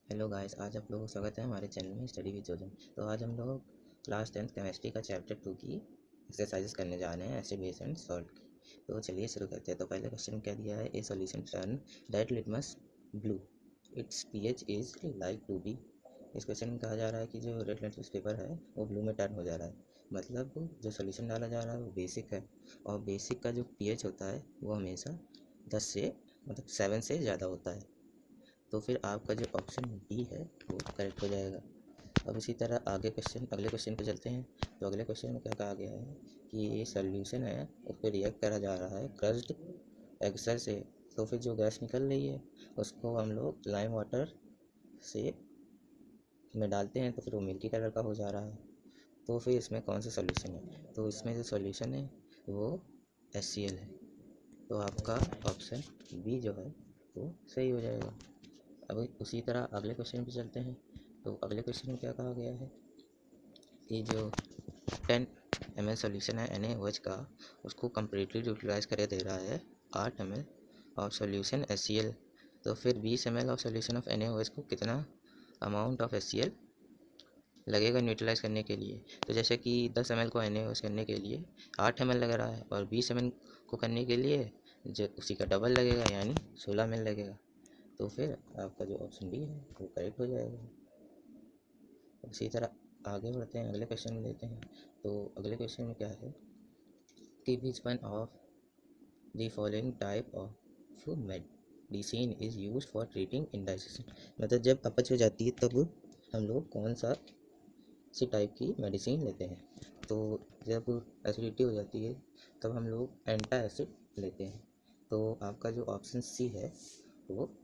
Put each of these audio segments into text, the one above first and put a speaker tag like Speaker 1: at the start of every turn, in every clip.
Speaker 1: Hello guys, आज आप लोगों का स्वागत है हमारे चैनल में स्टडी विद जोजन। तो आज हम लोग क्लास 10th केमिस्ट्री का चैप्टर 2 की एक्सरसाइजेस करने जा रहे हैं, एसिड बेस एंड सॉल्ट की। तो चलिए शुरू करते हैं। तो पहले क्वेश्चन क्या दिया है, a solution turn red litmus blue, its pH is like to be. इस क्वेश्चन में कहा जा रहा है कि जो रेड लिटमस पेपर है वो ब्लू में टर्न हो जा रहा है, मतलब जो सोल्यूशन डाला जा रहा है वो बेसिक है, और बेसिक का जो पीएच होता है वो हमेशा 10 से मतलब 7 से ज़्यादा होता है। तो फिर आपका जो ऑप्शन बी है वो करेक्ट हो जाएगा। अब इसी तरह अगले क्वेश्चन पे चलते हैं। तो अगले क्वेश्चन में क्या कहा गया है कि ये सॉल्यूशन है, उस पर रिएक्ट करा जा रहा है क्रस्ड एगसर से। तो फिर जो गैस निकल रही है उसको हम लोग लाइम वाटर से में डालते हैं, तो फिर वो मिल्की कलर का हो जा रहा है। तो फिर इसमें कौन सा सॉल्यूशन है, तो इसमें जो सॉल्यूशन है वो HCl है। तो आपका ऑप्शन बी जो है वो सही हो जाएगा। अब उसी तरह अगले क्वेश्चन पे चलते हैं। तो अगले क्वेश्चन में क्या कहा गया है कि जो 10 ml सोल्यूशन है NaOH का, उसको कम्प्लीटली यूटिलाइज करे दे रहा है 8 ml ऑफ सोल्यूशन HCl। तो फिर 20 ml of solution of NaOH को कितना अमाउंट ऑफ HCl लगेगा न्यूट्रलाइज करने के लिए। तो जैसे कि 10 ml को NaOH करने के लिए 8 ml लग रहा है, और 20 ml को करने के लिए जो उसी का डबल लगेगा यानी 16 ml लगेगा। तो फिर आपका जो ऑप्शन डी है वो करेक्ट हो जाएगा। इसी तरह आगे बढ़ते हैं, अगले क्वेश्चन में लेते हैं। तो अगले क्वेश्चन में क्या है कि which one of the following type of medicine is use for treating indigestion. मतलब जब अपच हो जाती है तब हम लोग कौन सा सी टाइप की मेडिसिन लेते हैं। तो जब एसिडिटी हो जाती है तब हम लोग एंटा एसिड लेते हैं। तो आपका जो ऑप्शन सी है वो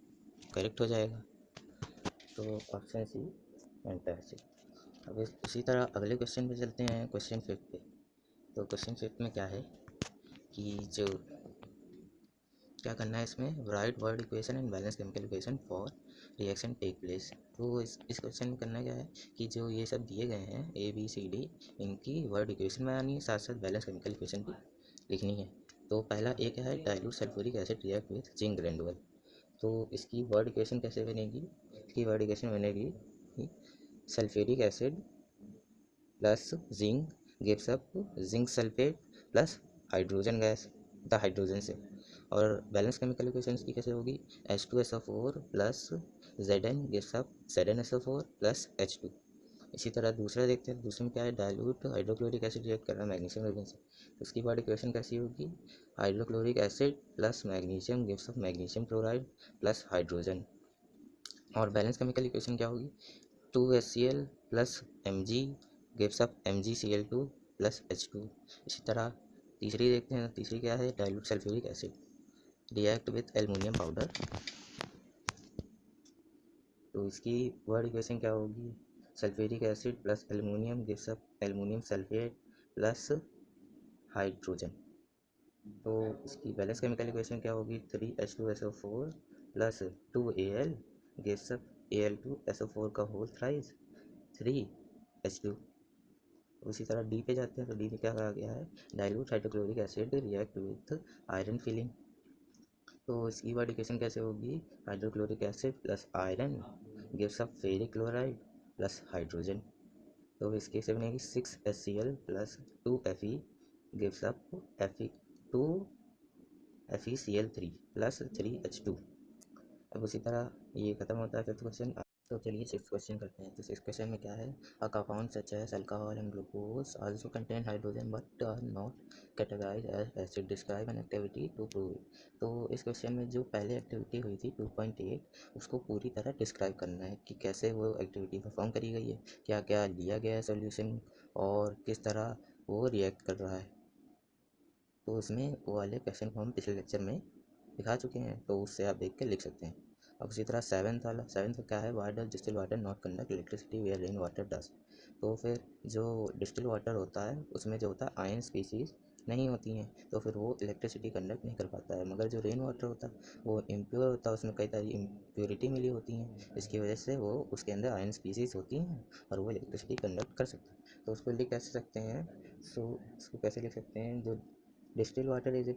Speaker 1: करेक्ट हो जाएगा। तो ऑप्शन सी एंटा एसिड। अब इसी तरह अगले क्वेश्चन पे चलते हैं, क्वेश्चन 5 पे। तो क्वेश्चन 5 में क्या है कि जो क्या करना है इसमें, write word equation and balance chemical equation for reaction take place. तो इस क्वेश्चन में करना क्या है कि जो ये सब दिए गए हैं ABCD, इनकी वर्ड इक्वेशन बनानी है, साथ साथ बैलेंस केमिकल इक्वेशन भी लिखनी है। तो पहला एक है dilute sulphuric acid react with zinc granule. तो इसकी वर्ड इक्वेशन कैसे बनेगी, इसकी वर्ड इक्वेशन बनेगी sulphuric acid plus zinc gives up zinc sulphate plus hydrogen gas, the hydrogen से। और बैलेंस केमिकल इक्वेशन की कैसे होगी, H2SO4 plus Zn gives up ZnSO4 plus H2। इसी तरह दूसरा देखते हैं, दूसरे में क्या है, डाइल्यूट हाइड्रोक्लोरिक एसिड रिएक्ट कर रहा है मैग्नीशियम रेडियन से। तो उसकी वर्ड इक्वेशन कैसी होगी, hydrochloric acid plus magnesium gives up magnesium chloride plus hydrogen. और बैलेंस केमिकल इक्वेशन क्या होगी, 2HCl plus Mg gives up MgCl2 plus H2। इसी तरह तीसरी देखते हैं, तीसरी क्या है, dilute sulphuric acid react with aluminium powder. तो इसकी वर्ड इक्वेशन क्या होगी, sulphuric acid plus aluminium gives up aluminium sulphate plus hydrogen. तो इसकी बैलेंस केमिकल इक्वेशन क्या होगी, 3H2SO4 plus 2Al gives up Al2SO4 का होल थ्राइस 3H2। उसी तरह डी पे जाते हैं। तो डी में क्या कहा गया है, dilute hydrochloric acid react with iron filling. तो इसकी वर्ड इक्वेशन कैसे होगी, hydrochloric acid plus iron gives up ferric chloride plus hydrogen. तो इसके से बनेगी 6HCl plus 2Fe gives up Fe 2 FeCl3 plus 3H2। अब उसी तरह ये खत्म होता है फिफ्थ क्वेश्चन। तो चलिए सिक्स क्वेश्चन करते हैं। तो सिक्स क्वेश्चन में क्या है, a compound such as alcohol and glucose also contain hydrogen but are not categorise as acid, describe an activity to prove it. तो इस क्वेश्चन में जो पहले एक्टिविटी हुई थी 2.8, उसको पूरी तरह डिस्क्राइब करना है कि कैसे वो एक्टिविटी परफॉर्म करी गई है, क्या क्या लिया गया है सोल्यूशन, और किस तरह वो रिएक्ट कर रहा है। तो उसमें वो वाले क्वेश्चन को हम पिछले लेक्चर में दिखा चुके हैं, तो उससे आप देख के लिख सकते हैं। अब उसी तरह सेवन्थ क्या है, why does distil water not conduct electricity where rain water does. तो फिर जो डिस्टिल वाटर होता है उसमें जो होता है आयन स्पीसीज नहीं होती हैं, तो फिर वो इलेक्ट्रिसिटी कंडक्ट नहीं कर पाता है। मगर जो रेन वाटर होता है वो इम्प्योर होता है, उसमें कई सारी इम्प्योरिटी मिली होती हैं, इसकी वजह से वो उसके अंदर आयन स्पीसीज होती हैं और वो इलेक्ट्रिसिटी कंडक्ट कर सकता है। तो उसको लिख कैसे सकते हैं, सो उसको कैसे लिख सकते हैं, जो distilled water is a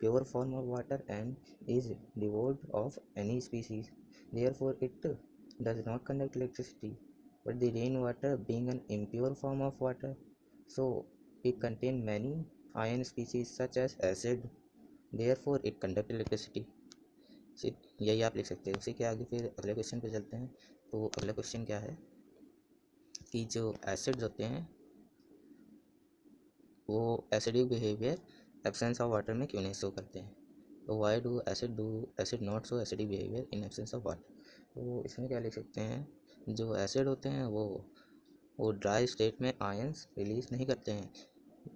Speaker 1: pure form of water and is devoid of any species. Therefore, it does not conduct electricity, but the rainwater, being an impure form of water, so it contains many ion species such as acid, therefore it conduct electricity. यही आप लिख सकते हैं। उसी के आगे फिर अगले क्वेश्चन पे चलते हैं। तो अगला क्वेश्चन क्या है कि जो एसिड्स होते हैं वो acidic behaviour absence of water में क्यों नहीं शो करते हैं। तो why do acid not show acidic behaviour in absence of water. तो इसमें क्या लिख सकते हैं, जो एसिड होते हैं वो ड्राई स्टेट में आयंस रिलीज नहीं करते हैं,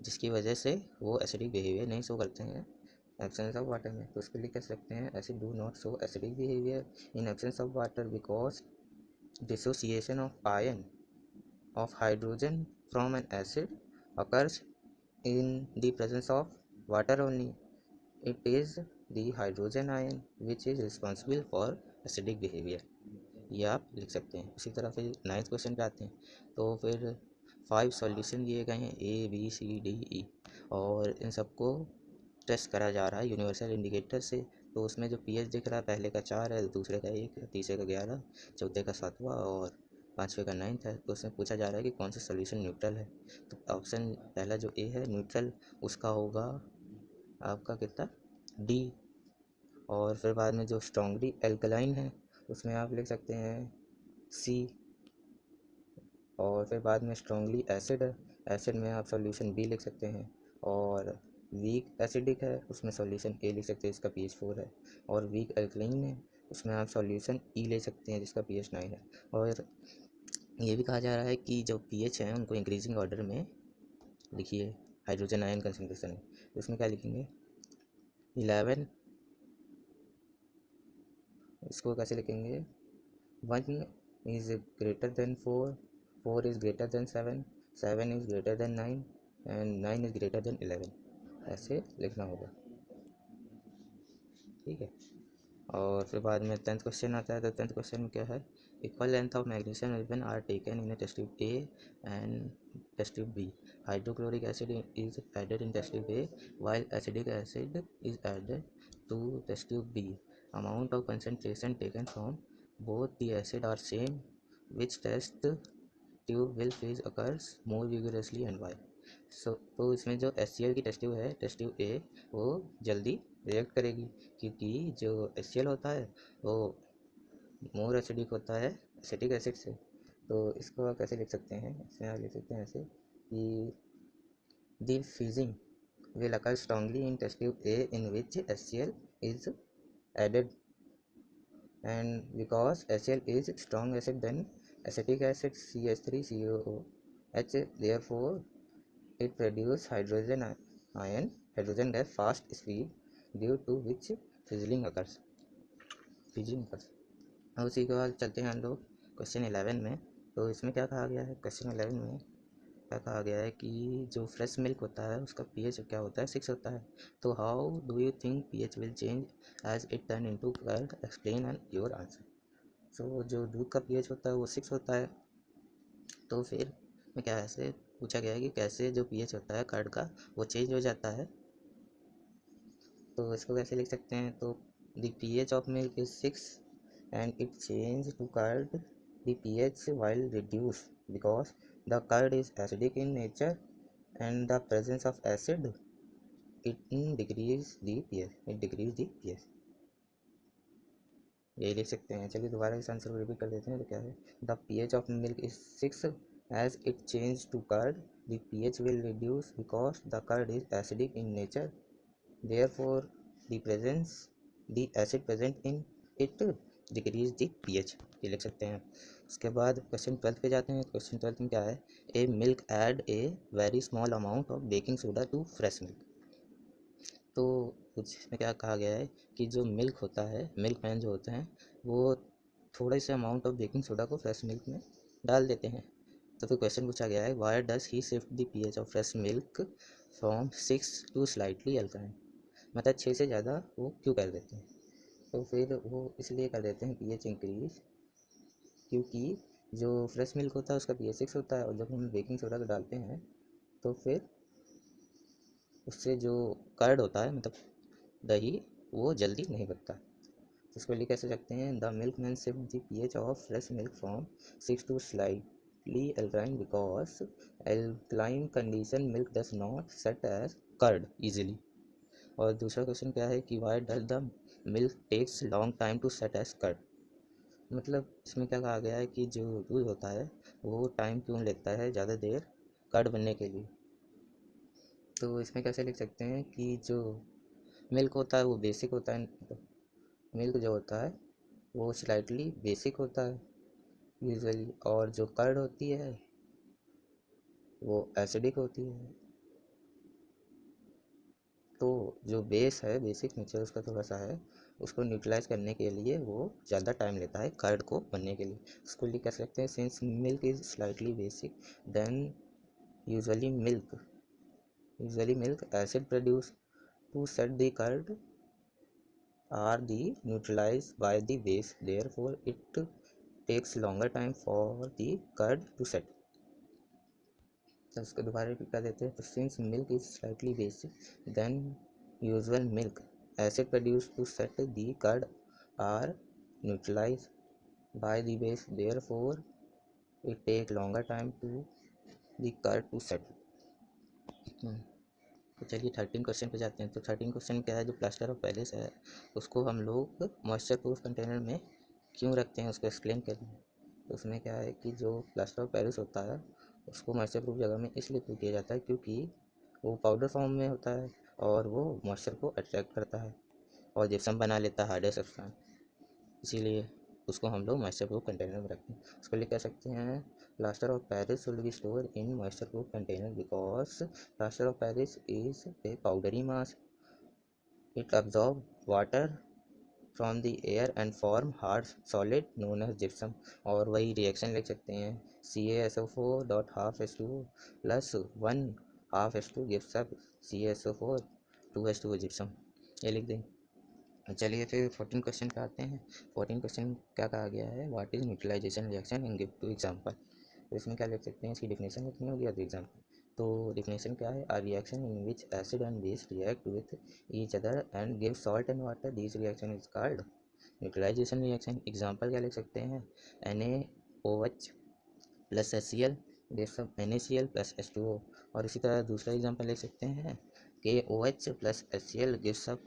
Speaker 1: जिसकी वजह से वो एसिडिक बिहेवियर नहीं शो करते हैं एब्सेंस ऑफ वाटर में। तो उसके लिए कह सकते हैं acid do not show acidic behaviour in absence of water because dissociation of ion of hydrogen from an acid occurs in the presence of water only. It is the hydrogen ion which is responsible for acidic behavior. ये आप लिख सकते हैं। उसी तरह फिर 9th question पे आते हैं। तो फिर 5 सॉल्यूशन दिए गए हैं ABCDE और इन सबको टेस्ट करा जा रहा है यूनिवर्सल इंडिकेटर से। तो उसमें जो पीएच दिख रहा है पहले का 4 है, दूसरे का 1 है, तीसरे का 11, चौथे का 7वां और पाँचवें का 9th है। तो उसमें पूछा जा रहा है कि कौन सा सोल्यूशन न्यूट्रल है। तो ऑप्शन पहला जो ए है न्यूट्रल, उसका होगा आपका कितना डी। और फिर बाद में जो स्ट्रॉन्गली एल्कलाइन है उसमें आप लिख सकते हैं सी। और फिर बाद में स्ट्रॉन्गली एसिड है, एसिड में आप सॉल्यूशन बी लिख सकते हैं। और वीक एसिडिक है उसमें सॉल्यूशन ए लिख सकते हैं, इसका पीएच 4 है। और वीक अल्कलाइन है उसमें आप सॉल्यूशन ई ले सकते हैं, जिसका पीएच 9 है। और ये भी कहा जा रहा है कि जो पीएच है उनको इंक्रीजिंग ऑर्डर में लिखिए हाइड्रोजन आयन कंसंट्रेशन में। तो इसमें क्या लिखेंगे 11, इसको कैसे लिखेंगे 1 is greater than 4, 4 is greater than 7, 7 is greater than 9 and 9 is greater than 11, ऐसे लिखना होगा। ठीक है। और फिर बाद में 10th क्वेश्चन आता है। तो 10th क्वेश्चन में क्या है, equal length of magnesium ribbon are taken in test tube A and test tube B. Hydrochloric acid is added in test tube A while acidic acid is added to test tube B. Amount of concentration taken from both the acid are same. Which test tube will phase occurs more vigorously and why? तो इसमें जो HCl की test tube है, test tube ए, वो जल्दी react करेगी क्योंकि जो HCl होता है वो मोर एसिडिक होता है एसिटिक एसिड से। तो इसको आप कैसे लिख सकते हैं, इसमें आप लिख सकते हैं ऐसे कि the fusing will occur strongly in test tube A in which HCl is added, and because HCl is strong acid than acetic acid CH3COOH, therefore it produces hydrogen gas fast speed due to which fizzling occurs। और उसी के बाद चलते हैं हम लोग question 11 में। तो इसमें क्या कहा गया है, क्वेश्चन 11 में क्या कहा गया है कि जो फ्रेश मिल्क होता है उसका पीएच क्या होता है 6 होता है। तो how do you think pH will change as it turn into curd, explain and your answer. So जो दूध का पीएच होता है वो 6 होता है। तो फिर में क्या ऐसे पूछा गया है कि कैसे जो पीएच होता है कर्ड का वो चेंज हो जाता है। तो इसको कैसे लिख सकते हैं, तो the pH of milk is 6 and it changed to curd. The pH while reduced because the curd is acidic in nature and the presence of acid it decrease the pH. It decrease the pH. यही लिख सकते हैं। चलिए दोबारा इस answer को repeat कर देते हैं। तो क्या है, the pH of milk is 6 as it changed to curd. The pH will reduce because the curd is acidic in nature. Therefore, the acid present in it decrease the pH, ये लिख सकते हैं। उसके बाद क्वेश्चन 12 पे जाते हैं। Question 12 में क्या है, a milk add a very small amount of baking soda to fresh milk. तो उसमें क्या कहा गया है कि जो मिल्क होता है, मिल्क मैन जो होते हैं वो थोड़े से अमाउंट ऑफ बेकिंग सोडा को फ्रेश मिल्क में डाल देते हैं। तो फिर क्वेश्चन पूछा गया है why does he shift the pH of fresh milk from 6 to slightly alkaline. मतलब 6 से ज़्यादा वो क्यों कर देते हैं। तो फिर वो इसलिए कर देते हैं पीएच इंक्रीज क्योंकि जो फ्रेश मिल्क होता है उसका पीएच 6 होता है और जब हम बेकिंग सोडा को डालते हैं तो फिर उससे जो कर्ड होता है मतलब दही वो जल्दी नहीं बनता। इसको लिख कैसे सकते हैं, the milk man shift the pH of fresh milk from 6 to slightly alkaline because alkaline condition milk does not set as curd easily. और दूसरा क्वेश्चन क्या है कि why does the milk takes long time to set as curd. मतलब इसमें क्या कहा गया है कि जो दूध होता है वो टाइम क्यों लेता है ज़्यादा देर कर्ड बनने के लिए। तो इसमें कैसे लिख सकते हैं कि जो मिल्क होता है वो बेसिक होता है, मिल्क जो होता है वो स्लाइटली बेसिक होता है यूजुअली, और जो कर्ड होती है वो एसिडिक होती है। तो जो बेस है, बेसिक नेचर उसका थोड़ा सा है, उसको न्यूट्रलाइज करने के लिए वो ज़्यादा टाइम लेता है कर्ड को बनने के लिए। इसको लिख कह सकते हैं since milk is slightly basic then usually milk acid produce to set the curd are the neutralized by the base, therefore it takes longer time for the curd to set। तो इसको दोबारा रिपीट कर देते हैं, तो since milk is slightly basic then usual milk acid produced to set the curd are neutralized by the base, therefore it take longer time to the curd to set। तो चलिए 13 question पे जाते हैं। तो 13 क्वेश्चन क्या है, जो plaster of Paris है उसको हम लोग मॉइस्चर प्रूफ कंटेनर में क्यों रखते हैं उसको एक्सप्लेन करें। तो उसमें क्या है कि जो प्लास्टर ऑफ पेरिस होता है उसको मॉइस्चर प्रूफ जगह में इसलिए प्रूफ किया जाता है क्योंकि वो पाउडर फॉर्म में होता है और वो मॉइस्चर को अट्रैक्ट करता है और जिप्सम बना लेता है, हार्डर सब्सटेंस, इसीलिए उसको हम लोग मॉइस्चर प्रूफ कंटेनर में रखते हैं। उसको लिए कह सकते हैं plaster of Paris will be store in moisture proof container because plaster of Paris is a powdery mass, it absorb water from the air and form hard solid known as gypsum. और वही reaction लिख सकते हैं CaSO4 dot half H2O plus 1 half H2 gives up CaSO4 2H2O gypsum, ये लिख दें। चलिए फिर 14 क्वेश्चन पे आते हैं। 14 क्वेश्चन क्या कहा गया है, what is neutralisation reaction and give two example. तो इसमें क्या लिख सकते हैं, इसकी डिफिनेशन लिखनी होगी और एग्जाम्पल। तो डिफिनेशन क्या है, a reaction in which acid and base react with each other and give salt and water, this reaction is called neutralization reaction. Example क्या लिख सकते हैं, NaOH plus HCl gives up NaCl plus H2O। और इसी तरह दूसरा example लिख सकते हैं KOH plus HCl gives up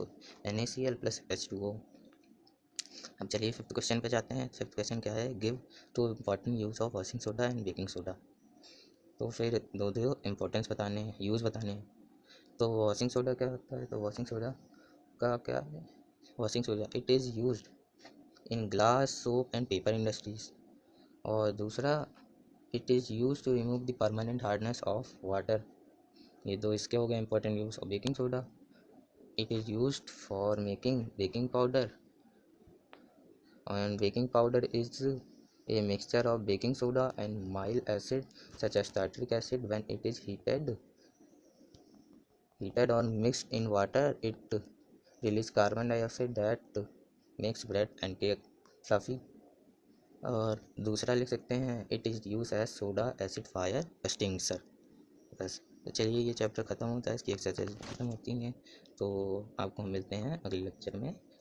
Speaker 1: NaCl plus H2O। अब चलिए फिफ्थ क्वेश्चन पे जाते हैं। फिफ्थ क्वेश्चन क्या है, give two important use of washing soda and baking soda. तो फिर दो दो इम्पोर्टेंस बताने हैं, यूज़ बताने हैं। तो वॉशिंग सोडा क्या होता है, तो वॉशिंग सोडा का क्या है, washing soda it is used in glass soap and paper industries. और दूसरा it is use to remove the permanent hardness of water. ये दो इसके हो गए इंपॉर्टेंट यूज। और baking soda it is use for making baking powder and baking powder is a mixture of baking soda and mild acid such as tartaric acid. When it is heated or mixed in water, it releases carbon dioxide that makes bread and cake fluffy। और दूसरा लिख सकते हैं it is use as soda acid fire extinguisher. बस। तो चलिए ये chapter ख़त्म होता है, इसकी एक्सरसाइज ख़त्म होती हैं। तो आपको हम मिलते हैं अगले लेक्चर में।